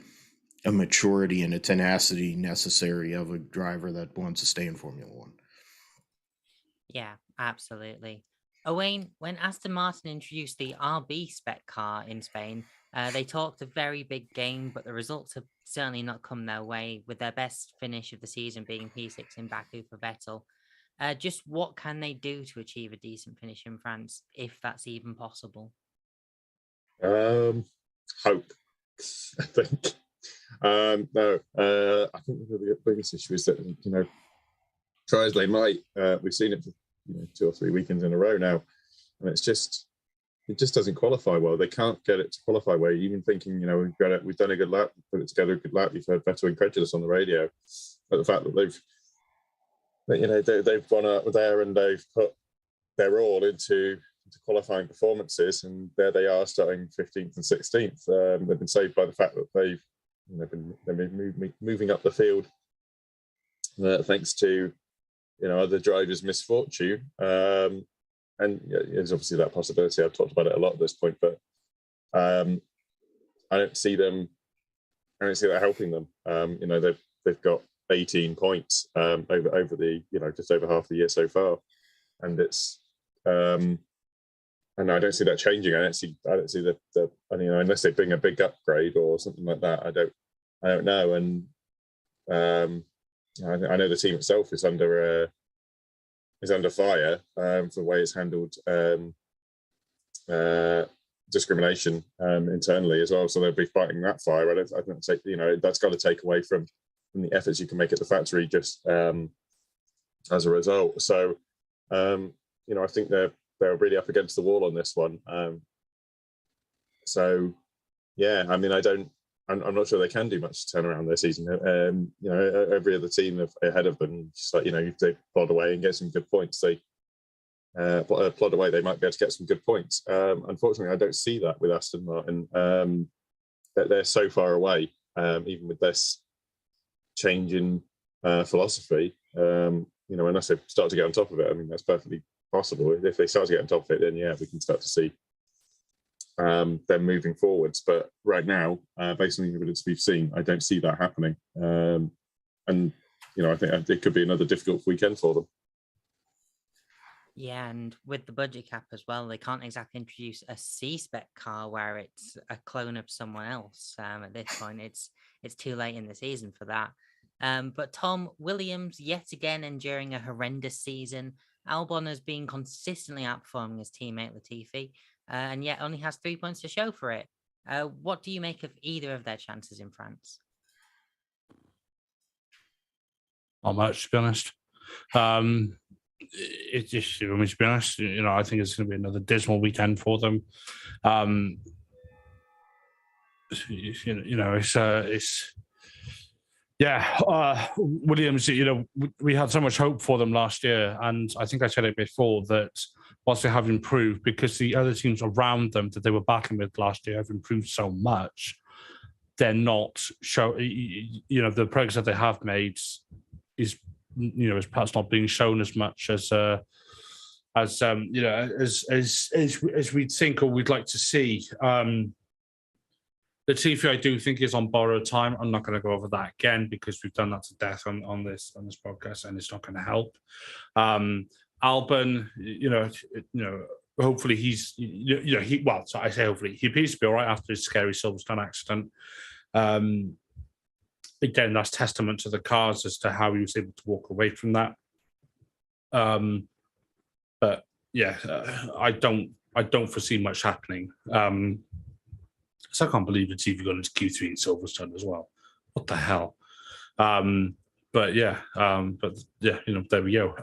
maturity and a tenacity necessary of a driver that wants to stay in Formula One. Yeah, absolutely. Owain, when Aston Martin introduced the RB spec car in Spain, they talked a very big game, but the results have certainly not come their way, with their best finish of the season being P6 in Baku for Vettel. Just what can they do to achieve a decent finish in France, if that's even possible? Hope, I think. No, I think the biggest issue is that, try as they might, we've seen it for 2 or 3 weekends in a row now, and it just doesn't qualify well. They can't get it to qualify well. Even thinking, we've done a good lap, put it together a good lap. You've heard Vettel incredulous on the radio, but the fact that they've gone out there and they've put their all into qualifying performances, and there they are starting 15th and 16th. They've been saved by the fact that they've been moving up the field thanks to other drivers' misfortune. And there's obviously that possibility. I've talked about it a lot at this point, but I don't see that helping them. They've got 18 points over the just over half the year so far, and it's and I don't see that changing. I don't see the unless they bring a big upgrade or something like that. I don't know. And I know the team itself is under fire for the way it's handled discrimination internally as well. So they'll be fighting that fire. I don't think that's got to take away from the efforts you can make at the factory just as a result. So I think they're really up against the wall on this one. So yeah, I'm not sure they can do much to turn around their season. Every other team ahead of them, just like, if they plod away and get some good points, they plod away, they might be able to get some good points. Unfortunately, I don't see that with Aston Martin. They're so far away, even with this change in philosophy. Unless they start to get on top of it, that's perfectly possible. If they start to get on top of it, then yeah, we can start to see them moving forwards. But right now, based on the evidence we've seen, I don't see that happening. And I think it could be another difficult weekend for them. Yeah, and with the budget cap as well, they can't exactly introduce a C-spec car where it's a clone of someone else. At this point, it's too late in the season for that. But Tom, Williams yet again enduring a horrendous season. Albon has been consistently outperforming his teammate Latifi, and yet only has 3 points to show for it. What do you make of either of their chances in France? Not much, to be honest. It's just, to be honest, I think it's going to be another dismal weekend for them. Williams, we had so much hope for them last year, and I think I said it before that whilst they have improved, because the other teams around them that they were battling with last year have improved so much, they're not the progress that they have made is perhaps not being shown as much as as as we'd think or we'd like to see. The TV I do think is on borrowed time. I'm not going to go over that again because we've done that to death on this podcast, and it's not going to help. Albon, hopefully he's, so I say hopefully he appears to be all right after his scary Silverstone accident. Again, that's testament to the cars as to how he was able to walk away from that. But yeah, I don't foresee much happening. So I can't believe the TV got into Q3 in Silverstone as well. What the hell? But yeah, there we go.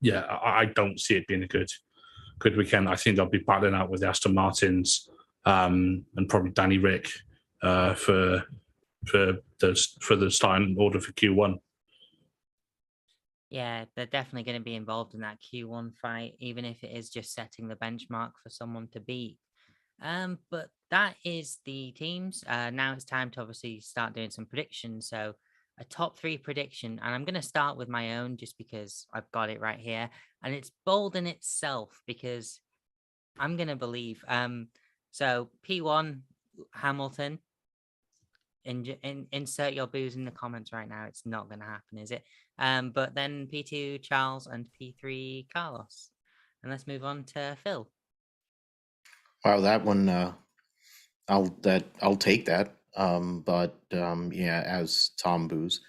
I don't see it being a good weekend. I think they'll be battling out with the Aston Martins and probably Danny Rick for the starting order for Q1. Yeah, they're definitely going to be involved in that Q1 fight, even if it is just setting the benchmark for someone to beat. But that is the teams. Now it's time to obviously start doing some predictions. So a top 3 prediction, and I'm going to start with my own just because I've got it right here, and it's bold in itself because I'm going to believe. So P1 Hamilton. Insert your booze in the comments right now. It's not going to happen, is it? But then P2 Charles and P3 Carlos. And let's move on to Phil. Wow, that one, I'll take that. As Tom Booze.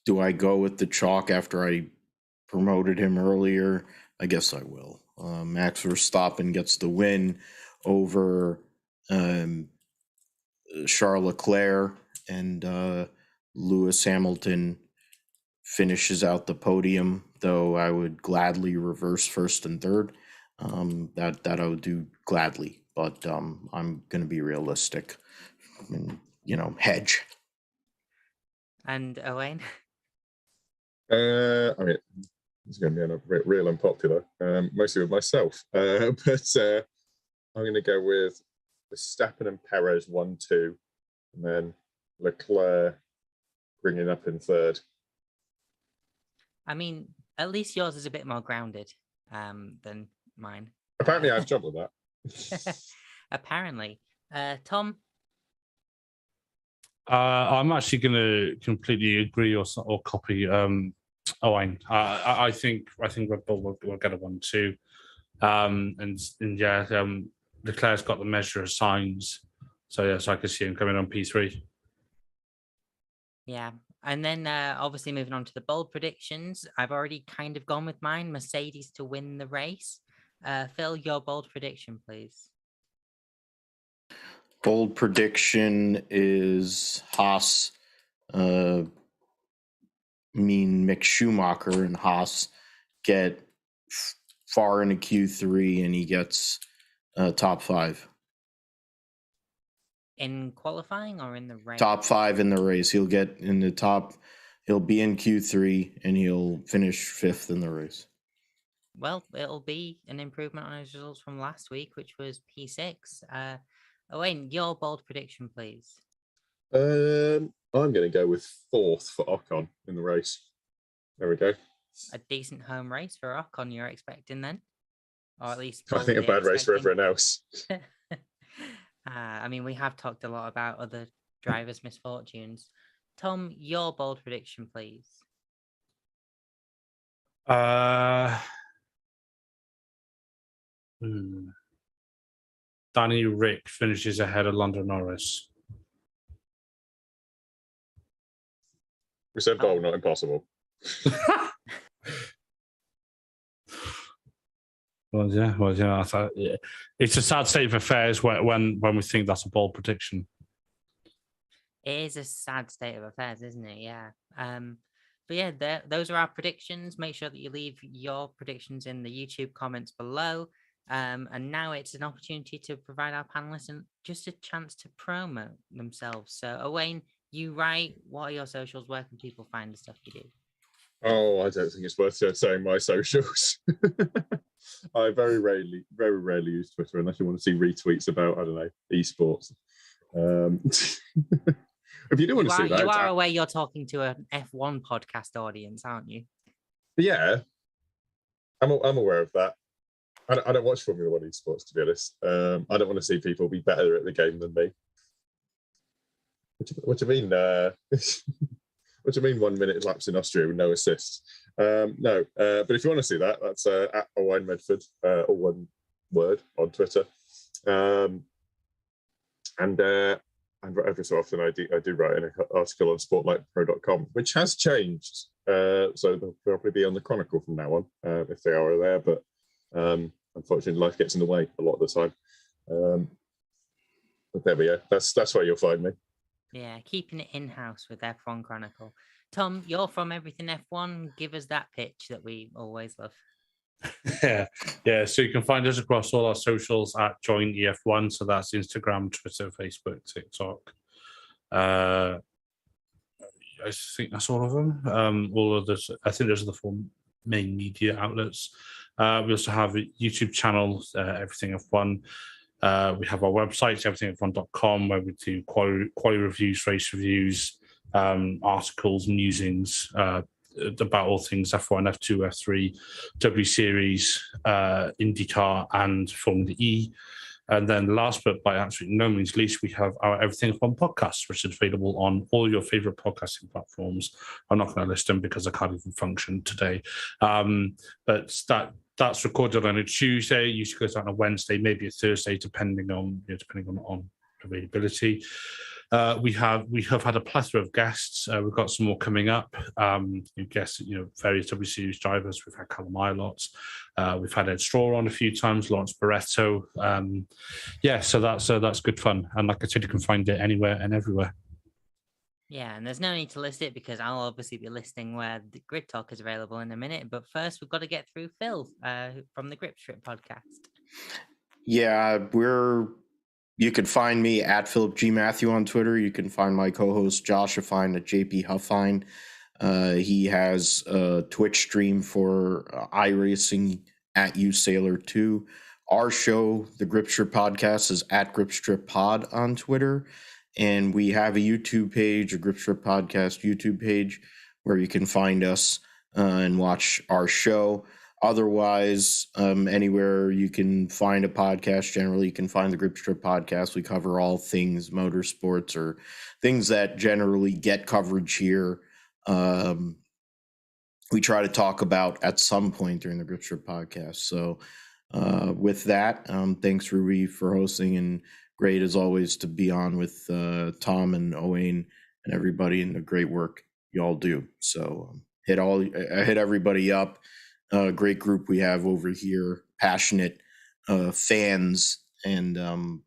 Do I go with the chalk after I promoted him earlier? I guess I will. Max Verstappen gets the win over Charles Leclerc, and Lewis Hamilton finishes out the podium, though I would gladly reverse first and third. That I would do gladly, but I'm going to be realistic and, hedge. And Owain? I mean, it's going to be real unpopular, mostly with myself. But I'm going to go with Verstappen and Perez 1-2, and then Leclerc bringing up in third. I mean, at least yours is a bit more grounded than mine. Apparently, I have trouble with that. Apparently. Tom? I'm actually going to completely agree or copy Owain. I think Red Bull will get a 1-2. Leclerc's got the measure of signs. So I can see him coming on P3. Yeah. And then obviously moving on to the bold predictions, I've already kind of gone with mine, Mercedes to win the race. Phil, your bold prediction, please. Bold prediction is Haas, Mick Schumacher and Haas get far into Q3 and he gets top 5. In qualifying or in the race? Top 5 in the race. He'll get in the top. He'll be in Q3 and he'll finish 5th in the race. Well, it'll be an improvement on his results from last week, which was P6. Owain, your bold prediction, please. I'm going to go with 4th for Ocon in the race. There we go. A decent home race for Ocon, you're expecting then? Or at least... I think a bad race for everyone else. I mean, we have talked a lot about other drivers' misfortunes. Tom, your bold prediction, please. Danny Rick finishes ahead of Lando Norris. We said bold, not impossible. It's a sad state of affairs when we think that's a bold prediction. It is a sad state of affairs, isn't it? Yeah. But yeah, those are our predictions. Make sure that you leave your predictions in the YouTube comments below. And now it's an opportunity to provide our panelists and just a chance to promote themselves. So, Owain, you write. What are your socials? Where can people find the stuff you do? Oh, I don't think it's worth saying my socials. I very rarely use Twitter unless you want to see retweets about, I don't know, esports. If you do want to see that, you are aware you're talking to an F1 podcast audience, aren't you? Yeah, I'm aware of that. I don't watch Formula One esports, to be honest. I don't want to see people be better at the game than me. What do you mean? What do you mean 1 minute laps in Austria with no assists? No, but if you want to see that, that's at Owain Medford, all one word, on Twitter. And every so often I do write an article on sportlightpro.com, which has changed. So they'll probably be on the Chronicle from now on, if they are there. But unfortunately, life gets in the way a lot of the time. But there we go. That's where you'll find me. Yeah, keeping it in-house with F1 Chronicle. Tom, you're from Everything F1. Give us that pitch that we always love. Yeah. So you can find us across all our socials at Join EF1. So that's Instagram, Twitter, Facebook, TikTok. I think that's all of them. All of this, I think those are the four main media outlets. We also have a YouTube channel, Everything F1. We have our website, everythingf1.com, where we do quality reviews, race reviews, articles, musings about all things F1, F2, F3, W Series, IndyCar, and Formula E. And then last but by absolutely no means least, we have our Everything F1 podcast, which is available on all your favorite podcasting platforms. I'm not going to list them because I can't even function today. But that's recorded on a Tuesday. Usually goes out on a Wednesday, maybe a Thursday, depending on availability. We have had a plethora of guests. We've got some more coming up. Guests, various W Series drivers. We've had Callum Ilott. We've had Ed Straw on a few times. Lawrence Barretto. So that's good fun. And like I said, you can find it anywhere and everywhere. Yeah, and there's no need to list it because I'll obviously be listing where the Grid Talk is available in a minute. But first, we've got to get through Phil from the Grip Strip podcast. Yeah, you can find me at Philip G. Mathew on Twitter. You can find my co-host Josh Huffine at JP Huffine. He has a Twitch stream for iRacing at USailor2. Our show, the Grip Strip Podcast, is at Grip Strip Pod on Twitter. And we have a YouTube page, a Grip Strip Podcast YouTube page, where you can find us and watch our show. Otherwise, anywhere you can find a podcast, generally you can find the Grip Strip Podcast. We cover all things motorsports or things that generally get coverage here. We try to talk about at some point during the Grip Strip Podcast. So with that, thanks Ruby for hosting, and great as always to be on with Tom and Owain and everybody, and the great work you all do. So hit everybody up. Great group we have over here, passionate fans, and on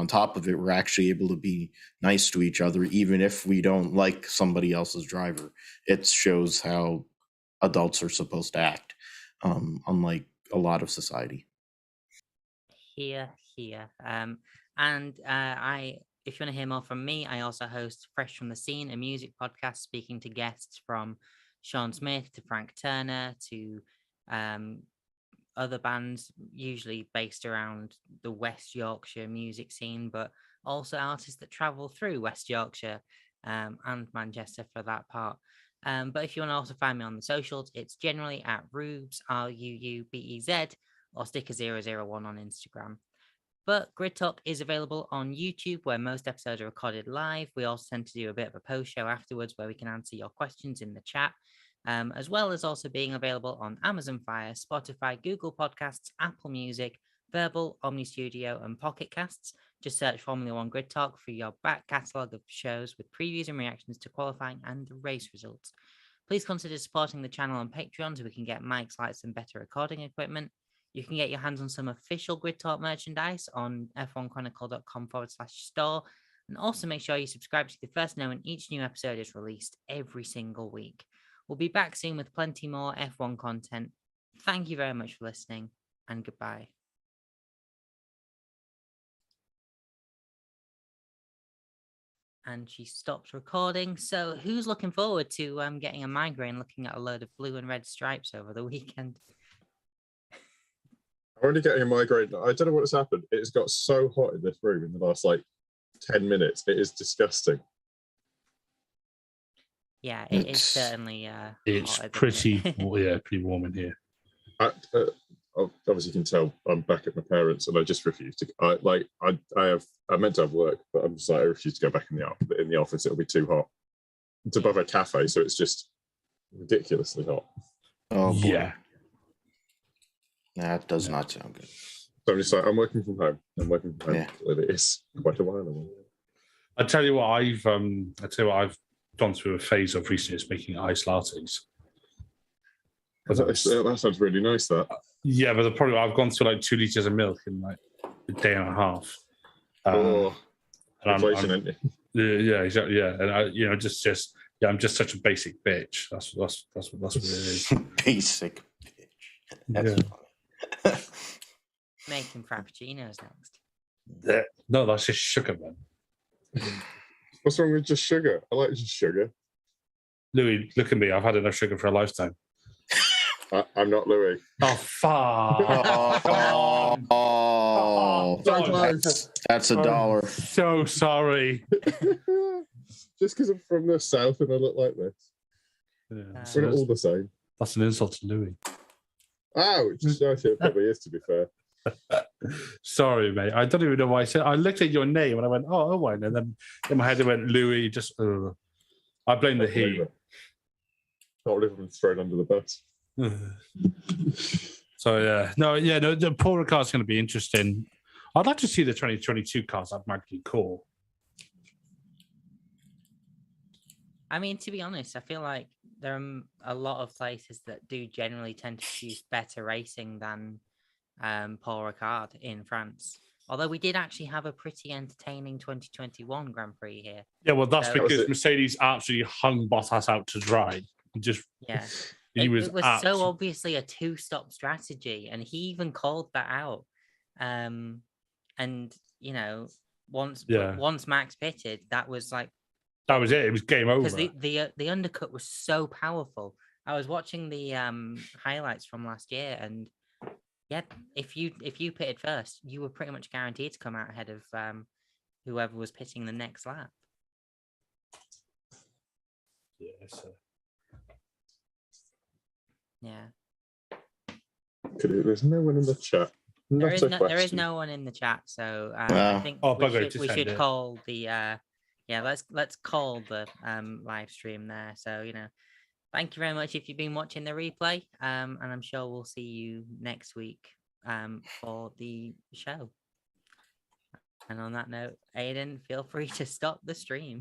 top of it, we're actually able to be nice to each other, even if we don't like somebody else's driver. It shows how adults are supposed to act, unlike a lot of society. Here. If you want to hear more from me, I also host Fresh from the Scene, a music podcast speaking to guests from Sean Smith to Frank Turner to other bands, usually based around the West Yorkshire music scene, but also artists that travel through West Yorkshire and Manchester for that part. But if you want to also find me on the socials, it's generally at Rubes, RUUBEZ, or Sticker001 on Instagram. But Grid Talk is available on YouTube, where most episodes are recorded live. We also tend to do a bit of a post show afterwards where we can answer your questions in the chat, as well as also being available on Amazon Fire, Spotify, Google Podcasts, Apple Music, Verbal, Omni Studio, and Pocket Casts. Just search Formula One Grid Talk for your back catalogue of shows with previews and reactions to qualifying and race results. Please consider supporting the channel on Patreon so we can get mics, lights, and better recording equipment. You can get your hands on some official Grid Talk merchandise on f1chronicle.com/store. And also make sure you subscribe to be the first to know when each new episode is released every single week. We'll be back soon with plenty more F1 content. Thank you very much for listening, and goodbye. And she stopped recording. So who's looking forward to getting a migraine looking at a load of blue and red stripes over the weekend? I'm only getting a migraine. I don't know what has happened. It has got so hot in this room in the last 10 minutes. It is disgusting. Yeah, it is certainly. It's hotter than pretty, it. pretty warm in here. Obviously, you can tell I'm back at my parents, and I just refuse to. I meant to have work, but I'm just like I refuse to go back in the office. It'll be too hot. It's above a cafe, so it's just ridiculously hot. Oh boy. Yeah. That does not sound good. So I'm just like, I'm working from home. Yeah. It is quite a while away. I tell you what, I've gone through a phase of recently is making iced lattes. That sounds really nice. That. Yeah, but the problem I've gone through like 2 liters of milk in like a day and a half. Inflation, isn't it? Yeah, exactly. Yeah, and I'm just I'm just such a basic bitch. That's what it is. Basic bitch. That's funny. Making frappuccinos next. No, that's just sugar, man. What's wrong with just sugar? I like just sugar. Louis, look at me. I've had enough sugar for a lifetime. I'm not Louis. Oh, fuck. Oh, that's $1. So sorry. Just because I'm from the south and I look like this. Yeah, We're not all the same. That's an insult to Louis. Ouch! It probably is, to be fair. Sorry, mate. I don't even know why I said. I looked at your name and I went, "Oh, Owain," and then in my head it went Louis. Just, I blame the heat. Not everyone's thrown under the bus. So the Paul Ricard's going to be interesting. I'd like to see the 2022 cars. That might be cool. I mean, to be honest, I feel like there are a lot of places that do generally tend to choose better racing than Paul Ricard in France. Although we did actually have a pretty entertaining 2021 Grand Prix here. Yeah, well, that's So- because Mercedes absolutely hung Bottas out to dry. Just Yeah. It was so obviously a two-stop strategy, and he even called that out. And once Max pitted, that was like that was it. It was game over. because the undercut was so powerful. I was watching the highlights from last year, and yeah, if you pitted first, you were pretty much guaranteed to come out ahead of whoever was pitting the next lap. Yeah. So. Yeah. There's no one in the chat. There is no one in the chat, so I think we should call the let's call the live stream there. So thank you very much if you've been watching the replay, and I'm sure we'll see you next week for the show. And on that note, Aiden, feel free to stop the stream.